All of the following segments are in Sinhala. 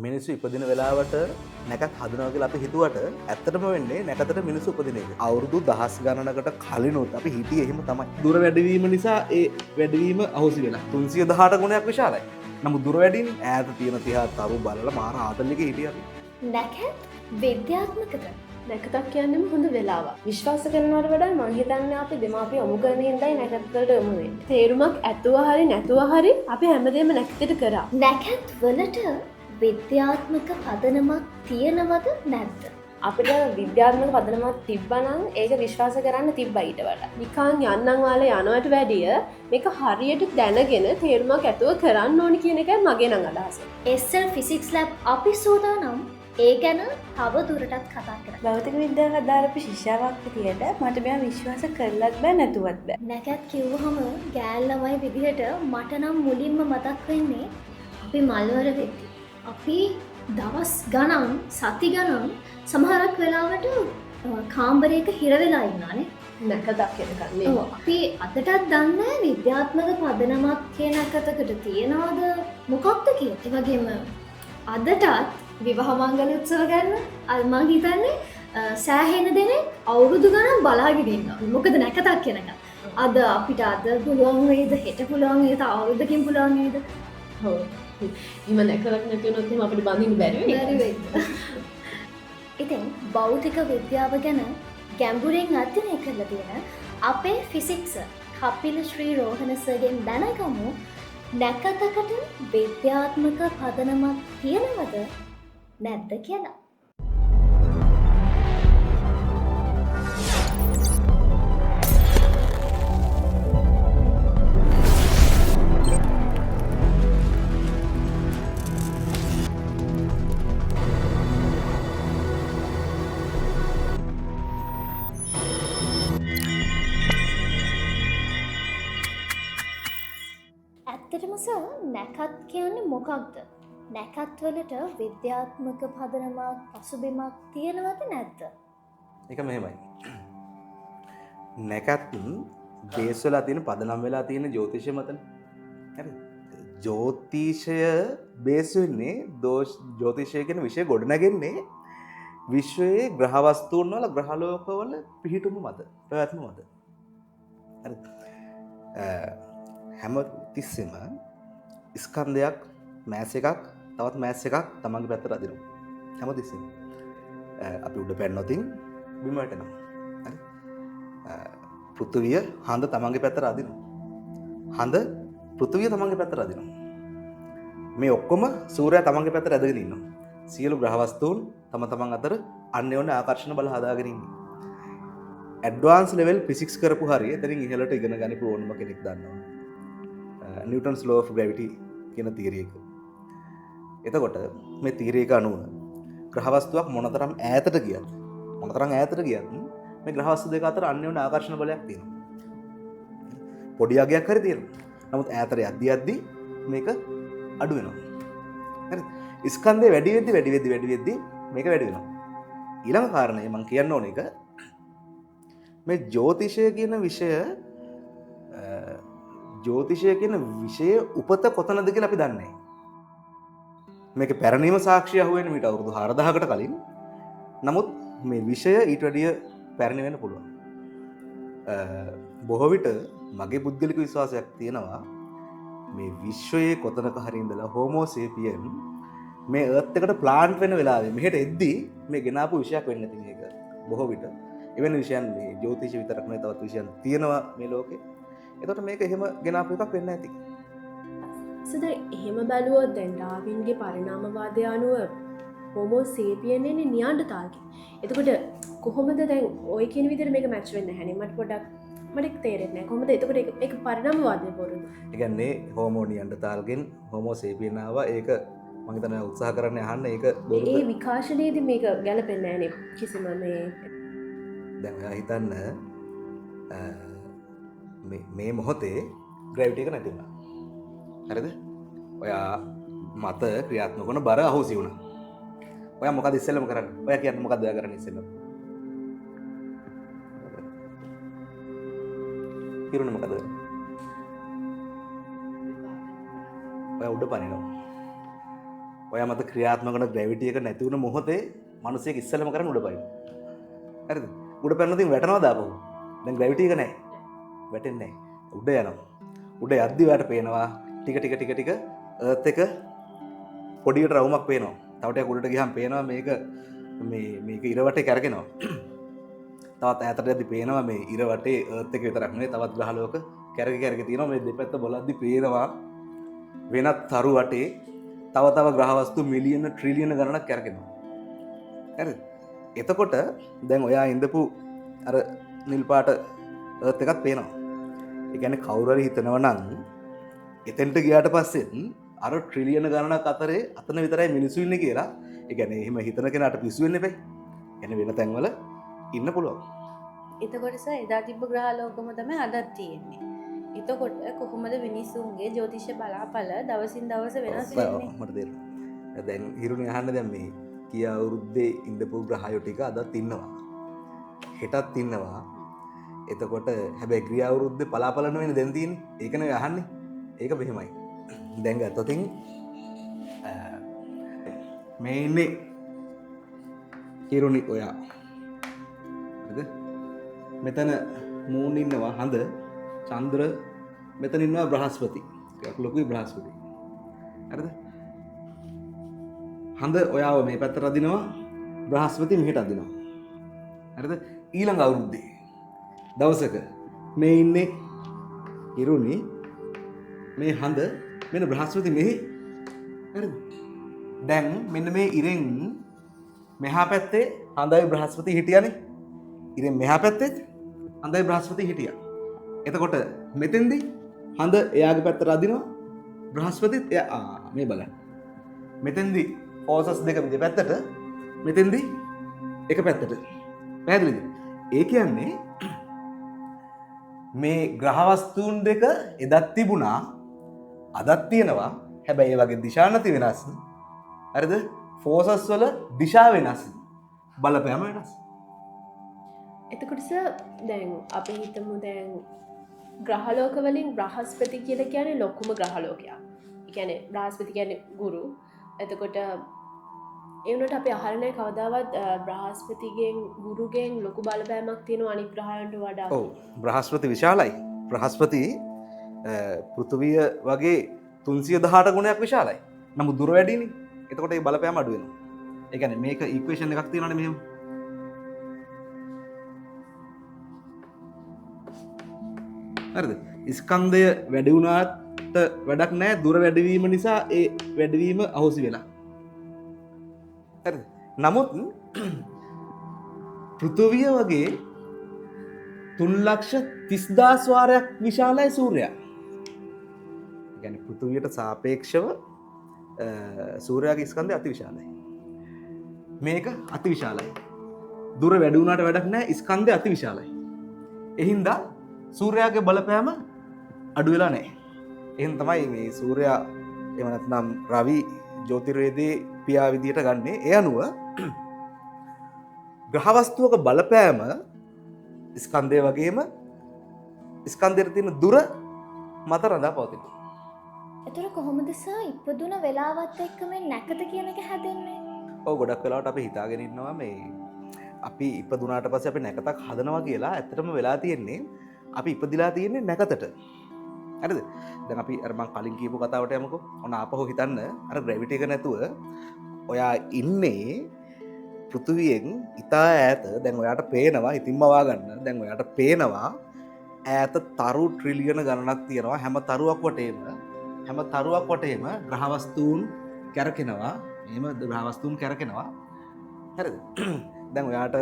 මිනිස්සු ඉපදින වෙලාවට නැකත් හදනවා කියලා අපි හිතුවට ඇත්තටම වෙන්නේ නැකතට මිනිස්සු උපදින එක. අවුරුදු දහස් ගණනකට කලිනුත් අපි හිටියේ එහෙම තමයි. දුර වැඩිවීම නිසා ඒ වැඩිවීම අහෝසි වෙලා 318 ගුණයක් විශාලයි. නමුත් දුර වැඩිනේ ඈත තියෙන තියා තරු බලලා මාර ආතල් එකේ හිටියා අපි. නැකත් විද්‍යාත්මකද? නැකතක් කියන්නේම හොඳ වෙලාවක්. විශ්වාස කරනවට වඩා මං හිතන්නේ අපි දෙමාපිය යොමු කරන හින්දායි නැකත් වලට යොමු වෙන්නේ. තේරුමක් ඇතුව හරි නැතුව හරි අපි හැමදේම නැකතට කරා. නැකත් වලට විද්‍යාත්මක පදනමක් තියෙනවද නැද්ද? අපිට විද්‍යාත්මක පදනමක් තිබ්බනම් ඒක විශ්වාස කරන්න තිබ්බා ඊට වඩා. නිකන් යන්නම් වාලා යනවට වැඩිය මේක හරියට දැනගෙන තේරුමක් ඇතුව කරන්න ඕනි කියන එකයි මගේ නම් අදහස. SL Physics Lab අපි සූදානම් ඒ ගැන තව දුරටත් කතා කරන්න. භෞතික විද්‍යාව අදාළපු ශිෂ්‍යාවක් විදියට මට මෙයා විශ්වාස කරලත් බෑ නැතුවත් බෑ. නැකත් කිව්වහම ගෑල් ළමයි විදිහට මට නම් මුලින්ම මතක් වෙන්නේ අපි මල්වර වෙද්දි. අපි දවස් ගණන් සති ගණන් සමහරක් වෙලාවට කාමරයක හිර වෙලා ඉන්නානේ. නැකතක් කියනකන්නේ. ඔව් අපි අදටත් දන්නේ විද්‍යාත්මක පදනමක් කියන එකකට තියනවද මොකක්ද කියලා. ඒ වගේම අදටත් විවාහ මංගල උත්සව ගන්න මං හිතන්නේ සෑහෙන දෙනෙක් අවුරුදු ගණන් බලාගෙන ඉන්නවා. මොකද නැකතක් කියනක. අද අපිට අද පුළුවන් වේද හෙට පුළුවන් වේද අවුරුද්දකින් පුළුවන් වේද? ඔව්. ඉම නැකලක් නැති වුණොත් එහෙනම් අපිට බඳින්න බැරි වෙයි. බැරි වෙයි. ඉතින් භෞතික විද්‍යාව ගැන ගැඹුරින් අධ්‍යයනය කරලා තියෙන අපේ ෆිසික්ස් කපිල ශ්‍රී රෝහණ සර්ගෙන් දැනගමු නැකතකට විද්‍යාත්මක පදනමක් තියෙනවද නැද්ද කියලා. ඇත්තටම සර් නැකත් කියන්නේ මොකක්ද? නැකත් වලට විද්‍යාත්මක පදනමක් පසුබිමක් තියෙනවද නැද්ද? ඒක මෙහෙමයි. නැකත් බේස් වෙලා තියෙන පදනම් වෙලා තියෙන ජ්‍යොතිෂය මතනේ. හරි. ජ්‍යොතිෂය බේස් වෙන්නේ ජ්‍යොතිෂය කියන විෂය ගොඩනගන්නේ විශ්වයේ ග්‍රහ වස්තුන් වල ග්‍රහලෝක වල පිහිටුම මත, පැවැත්ම මත. හරි. හැම තිස්සෙම ස්කන්ධයක් මෑස් එකක් තවත් මෑස් එකක් තමන්ගේ පැත්තට අදිනවා. හැම තිස්සෙම. අපි උඩ පැන්නොතින් බිම වැටෙනවා. හරි. පෘථුවිය හඳ තමන්ගේ පැත්තට අදිනවා. හඳ පෘථුවිය තමන්ගේ පැත්තට අදිනවා. මේ ඔක්කොම සූර්යයා තමන්ගේ පැත්තට ඇදගෙන ඉන්නවා. සියලු ග්‍රහ වස්තුන් තම තමන් අතර අන්‍යෝන්‍ය ආකර්ෂණ බල හදාගෙන ඉන්නේ. ඇඩ්වාන්ස් ලෙවල් ෆිසික්ස් කරපු හරිය එතනින් ඉහළට ඉගෙන ගන්න ඕනම කෙනෙක් දන්නවා. නිව්ටන්ස් ලෝ ඔෆ් ග්‍රැවිටි කියන තියරි එක. එතකොට මේ තියරි එක අනුව ග්‍රහ වස්තුවක් මොනතරම් ඈතට ගියත් මේ ග්‍රහ වස්තු දෙක අතර අන්‍යෝන්‍ය ආකර්ෂණ බලයක් තියෙනවා. පොඩි අගයක් හරි තියෙනවා. නමුත් ඈතට යද්දි මේක අඩු වෙනවා. හරි. ස්කන්ධය වැඩි වෙද්දි මේක වැඩි වෙනවා. ඊළඟ කාරණය මම කියන්න ඕන එක මේ ජ්‍යොතිෂය කියන විෂය උපත කොතනද කියලා අපි දන්නේ. මේක පැරණිම සාක්ෂිය අහුවෙන්නේ මීට අවුරුදු 4000කට කලින්. නමුත් මේ විෂය ඊට වැඩිය පැරණි වෙන්න පුළුවන්. බොහෝ විට මගේ පුද්ගලික විශ්වාසයක් තියෙනවා මේ විශ්වයේ කොතනක හරි ඉඳලා හෝමෝ සේපියන් මේ අර්ත් එකට ප්ලාන්ට් වෙන වෙලාවේ මෙහෙට එද්දී මේ ගෙනාපු විෂයක් වෙන්න තියෙන එක. බොහෝ විට එවැනි විෂයන් මේ ජ්‍යොතිෂ විතරක් නෙවෙයි තවත් විෂයන් තියෙනවා මේ ලෝකේ. එතකොට මේක එහෙම ගෙනාපු එකක් වෙන්න ඇති. සද එහෙම බැලුවොත් දැන් ඩාවින්ගේ පරිණාමවාදය අනුව හෝමෝ සේපියන් එන්නේ නියාන්ඩර්තාල්ගෙන්. එතකොට කොහොමද දැන් ඔය කියන විදිහට මේක මැච් වෙන්නේ නැහැ නේ. මට තේරෙන්නේ නැහැ. කොහොමද එතකොට ඒක පරිණාමවාදය බොරුද? ඒ කියන්නේ හෝමෝ නියාන්ඩර්තාල්ගෙන් හෝමෝ සේපියන් ආවා. ඒක මම හිතන්නේ උත්සාහ කරන්නේ අහන්න ඒක බොරුද? ඒ විකාශනයේදී මේක ගැලපෙන්නේ නැහැ නේ කිසිම මේ දැන් ඔයා හිතන්න මේ මොහොතේ ග්‍රැවිටි එක නැති වුණා. හරිද? ඔයා මත ක්‍රියාත්මක වන බර අහෝසි වුණා. ඔයා මොකද ඉස්සෙල්ලම කරන්නේ? ඔයා කියන්නේ මොකද්ද ඔයා කරන්නේ ඉස්සෙල්ලම? හිරුනේ මොකද? ඔයා උඩ පනිනවා. ඔය මත ක්‍රියාත්මක කරන ග්‍රැවිටි එක නැති වුණ මොහොතේ මිනිස්සෙක් ඉස්සෙල්ලම කරන්නේ උඩ පයින්න. හරිද? උඩ පැනනොත් ඉතින් වැටෙනවද ආපහු? දැන් ග්‍රැවිටි එක නැහැ. වැටෙන්නේ නැහැ. උඩ යනවා. උඩ යද්දි ඔයාට පේනවා ටික අර්ත් එක පොඩියට රවුමක් පේනවා. තව ටිකක් උඩට ගියාම පේනවා මේක ඉර වටේ කැරකෙනවා. තවත් ඈතට යද්දි පේනවා මේ ඉර වටේ අර්ත් එක විතරක් නෙවෙයි තවත් ග්‍රහලෝක කැරකි තියෙනවා. මේ දෙපැත්ත බලද්දි පේනවා වෙනත් තරු වටේ තව ග්‍රහවස්තු මිලියන ට්‍රිලියන ගණනක් කැරකෙනවා. හරිද? එතකොට දැන් ඔයා ඉඳපු අර නිල් පාට අර්ත් එකක් පේනවා. ඒ කියන්නේ කවුරු හරි හිතනවා නම් එතෙන්ට ගියාට පස්සෙත් අර ට්‍රිලියන ගණනක් අතරේ අතන විතරයි මිනිස්සු ඉන්නේ කියලා. ඒ කියන්නේ එහෙම හිතන කෙනාට පිස්සු වෙන්න එපා. කියන්නේ වෙන තැන්වල ඉන්න පුළුවන්. එතකොට සර් එදා තිබ්බ ග්‍රහලෝකම තමයි අදත් තියෙන්නේ. එතකොට කොහොමද මිනිස්සුන්ගේ ජ්‍යොතිෂ බලාපල දවසින් දවස වෙනස් වෙන්නේ? මට තේරෙනවා. දැන් හිරුනේ අහන්න දැන් මේ කිය අවුරුද්දේ ඉඳපු ග්‍රහයෝ ටික අදත් ඉන්නවා. හෙටත් ඉන්නවා. එතකොට හැබැයි ක්‍රිය අවුරුද්දේ බලාපල නෙවෙයි දැන් තියෙන්නේ. ඒක නෙවෙයි අහන්නේ. ඒක මෙහෙමයි. දැන් ගත්තොතින් මේ ඉන්නේ හිරුනි ඔයා. හරිද? මෙතන මූන් ඉන්නවා හඳ චන්ද්‍ර මෙතන ඉන්නවා බ්‍රහස්පති. ටිකක් ලොකුයි බ්‍රහස්පති. හරිද? හඳ ඔයාව මේ පැත්තට අදිනවා බ්‍රහස්පති මෙහෙට අදිනවා. හරිද? ඊළඟ අවුරුද්දේ දවසක මේ ඉන්නේ ඉරුනි මේ හඳ මෙන්න බ්‍රහස්පති මෙහි. හරිද? දැන් මෙන්න මේ ඉරෙන් මෙහා පැත්තේ හඳයි බ්‍රහස්පති හිටියානේ. ඉරෙන් මෙහා පැත්තේ හඳයි බ්‍රහස්පති හිටියා. එතකොට මෙතෙන්දී හඳ එයාගේ පැත්තට අදිනවා බ්‍රහස්පතිත් එයා මේ බලන්න. මෙතෙන්දී ෆෝසස් දෙක දෙපැත්තට මෙතෙන්දී එක පැත්තට. පැහැදිලිද? ඒ කියන්නේ මේ ග්‍රහ වස්තුන් දෙක එදත් තිබුණා අදත් තියෙනවා. හැබැයි ඒ වගේ දිශා නැති වෙනස්. හරිද? ෆෝසස් වල දිශා වෙනස්. බලපෑම වෙනස්. එතකොට සර් දැන් අපි හිතමු දැන් ග්‍රහලෝක වලින් බ්‍රහස්පති කියලා කියන්නේ ලොකුම ග්‍රහලෝකයක්. ඒ කියන්නේ බ්‍රහස්පති කියන්නේ ගුරු. එතකොට ඒ වුණාට අපි අහලා නැහැ කවදාවත් බ්‍රහස්පතිගෙන් ගුරුගෙන් ලොකු බලපෑමක් තියෙන අනිත් ග්‍රහයන්ට වඩා. ඔව් බ්‍රහස්පති විශාලයි. බ්‍රහස්පති පෘථුවිය වගේ 318 ගුණයක් විශාලයි. නමුත් දුර වැඩිනේ. එතකොට ඒ බලපෑම අඩු වෙනවා. ඒ කියන්නේ මේක ඉක්වේෂන් එකක් තියෙනවානේ මෙහෙම. හරිද? ස්කන්ධය වැඩි වුණාට වැඩක් නැහැ. දුර වැඩිවීම නිසා ඒ වැඩිවීම අහෝසි වෙලා. හරිද? නමුත් පෘථුවිය වගේ 3,30,000 වාරයක් විශාලයි සූර්යයා. ඒ කියන්නේ පෘථුවියට සාපේක්ෂව සූර්යාගේ ස්කන්ධය අති විශාලයි. මේක අති විශාලයි. දුර වැඩි වුණාට වැඩක් නැහැ. ස්කන්ධය අති විශාලයි. එහින්දා සූර්යාගේ බලපෑම අඩු වෙලා නැහැ. එහෙනම් තමයි මේ සූර්යා එහෙම නැත්නම් රවි ජ්‍යොතිර්වේදයේ පියා විදියට ගන්නෙ. ඒ අනුව ග්‍රහ වස්තුවක බලපෑම ස්කන්ධය වගේම ස්කන්ධයට තියෙන දුර මත රඳා පවතිනවා. එතකොට කොහොමද සර් ඉපදුන වෙලාවත් එක්ක මේ නැකත කියන එක හැදෙන්නේ? ඔව් ගොඩක් වෙලාවට අපි හිතාගෙන ඉන්නවා මේ අපි ඉපදුනාට පස්සේ අපි නැකතක් හදනවා කියලා. ඇත්තටම වෙලා තියෙන්නේ අපි ඉපදිලා තියෙන්නේ නැකතට. හරිද? දැන් අපි අර මම කලින් කියපු කතාවට යමුකෝ. ඔන්න ආපහු හිතන්න අර ග්‍රැවිටි එක නැතුව ඔයා ඉන්නේ පෘථුවියෙන් ඉතා ඈත. දැන් ඔයාට පේනවා ඉතින්ම වා ගන්න. දැන් ඔයාට පේනවා ඈත තරු ට්‍රිලියන ගණනක් තියෙනවා. හැම තරුවක් වටේම ග්‍රහ වස්තුන් කැරකෙනවා. එහෙම ග්‍රහ වස්තුන් කැරකෙනවා. හරිද? දැන් ඔයාට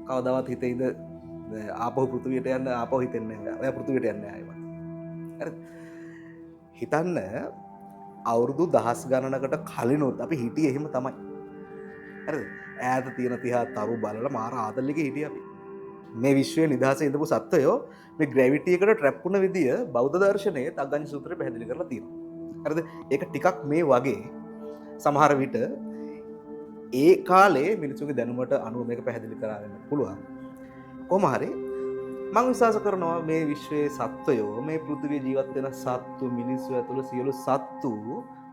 කවදාවත් හිතෙයිද ආපහු පෘථුවියට යන්න? ආපහු හිතෙන්නේ නැහැ. ඔයා පෘථුවියට යන්නේ නැහැ ආයෙත්. හරිද? හිතන්න අවුරුදු දහස් ගණනකට කලිනුත් අපි හිටියේ එහෙම තමයි. හරිද? ඈත තියෙන තියා තරු බලලා මාර ආදල් එකේ හිටියේ අපි. මේ විශ්වයේ නිදහසේ ඉඳපු සත්වයෝ මේ ග්‍රැවිටි එකට ට්‍රැප් වුණ විදිය බෞද්ධ දර්ශනයේ තග්ගඤ්ඤ සූත්‍රයේ පැහැදිලි කරලා තියෙනවා. හරිද? ඒක ටිකක් මේ වගේ සමහර විට ඒ කාලේ මිනිසුන්ගේ දැනුමට අනුව මේක පැහැදිලි කරගන්න පුළුවන්. කොහොම හරි මම විශ්වාස කරනවා මේ විශ්වයේ සත්වයෝ මේ පෘථිවියේ ජීවත් වෙන සත්තු මිනිස්සු ඇතුළු සියලු සත්තු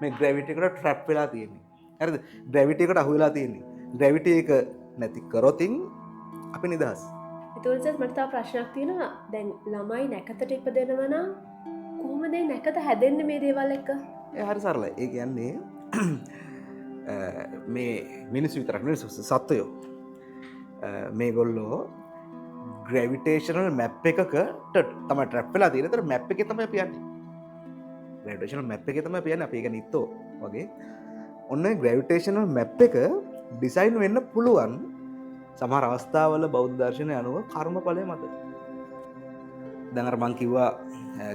මේ ග්‍රැවිටි එකට ට්‍රැප් වෙලා තියෙන්නේ. හරිද? ග්‍රැවිටි එකට අහු වෙලා තියෙන්නේ. ග්‍රැවිටි එක නැති කරොතින් අපි නිදහස්. එතකොට මට තව ප්‍රශ්නයක් තියෙනවා. දැන් ළමයි නැකතට ඉපදෙනවා නම් කොහොමද ඒ නැකත හැදෙන්නේ මේ දේවල් එක්ක? ඒ හරි සරලයි. ඒ කියන්නේ මේ මිනිස්සු විතරක් නෙවෙයි සත්වයෝ මේගොල්ලෝ ග්‍රැවිටේෂනල් මැප් එකකට තමයි ට්‍රැප් වෙලා තියෙන්නේ. ඒතර මැප් එකේ තමයි අපි යන්නේ. ග්‍රැවිටේෂනල් මැප් එකේ තමයි අපි යන්නේ. අපි ඒක නිත්තෝ වගේ. ඔන්න ග්‍රැවිටේෂනල් මැප් එක ඩිසයින් වෙන්න පුළුවන් සමහර අවස්ථාවල බෞද්ධ දර්ශනය අනුව කර්මඵලය මත. දැන් අර මං කිව්වා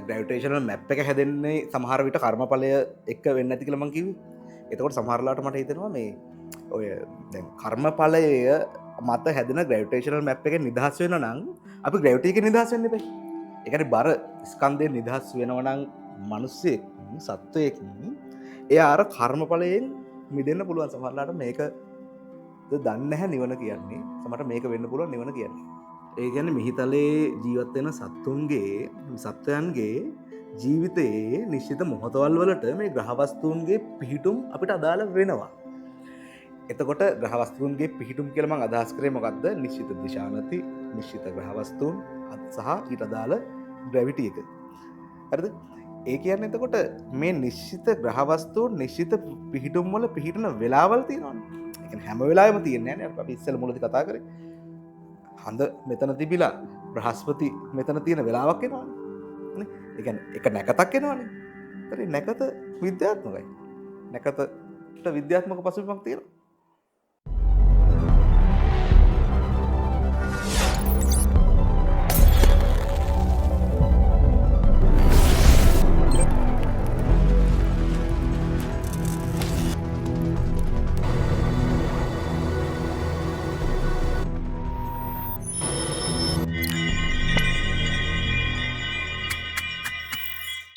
ග්‍රැවිටේෂනල් මැප් එක හැදෙන්නේ සමහර විට කර්මඵලය එක්ක වෙන්නේ නැති කියලා මං කිව්වේ. එතකොට සමහරලාට මට හිතෙනවා මේ ඔය දැන් කර්මඵලය මත හැදෙන ග්‍රැවිටේෂනල් මැප් එකෙන් නිදහස් වෙන්න නම් අපි ග්‍රැවිටි එකෙන් නිදහස් වෙන්න එපා. ඒ කියන්නේ බර ස්කන්ධයෙන් නිදහස් වෙනවා නම් මිනිස්සෙක් සත්වයෙක් එයා අර කර්මඵලයෙන් මිදෙන්න පුළුවන්. සමහරලාට මේක දන්නේ නැහැ නිවන කියන්නේ. සමහරට මේක වෙන්න පුළුවන් නිවන කියන්නේ. ඒ කියන්නේ මිහිතලේ ජීවත් වෙන සත්වයන්ගේ ජීවිතයේ නිශ්චිත මොහොතවල් වලට මේ ග්‍රහවස්තුන්ගේ පිහිටුම් අපිට අදාළ වෙනවා. එතකොට ග්‍රහවස්තුන්ගේ පිහිටුම් කියලා මම අදහස් කරේ මොකද්ද? නිශ්චිත දිශානති, නිශ්චිත ග්‍රහවස්තුන් සහ ඊට අදාළ ග්‍රැවිටි එක. හරිද? ඒ කියන්නේ එතකොට මේ නිශ්චිත ග්‍රහවස්තුන් නිශ්චිත පිහිටුම් වල පිහිටන වෙලාවල් තියෙනවානේ. ඒ කියන්නේ හැම වෙලාවෙම තියෙන්නේ නැහැ නේ. අපි ඉස්සෙල්ලා මුලදී කතා කරේ. හඳ මෙතන තිබිලා බ්‍රහස්පති මෙතන තියෙන වෙලාවක් එනවානේ. නේ? ඒ කියන්නේ එක නැකතක් එනවානේ. ඒතර නැකත විද්‍යාත්මකයි. නැකතට විද්‍යාත්මක පසුබිමක් තියෙනවා.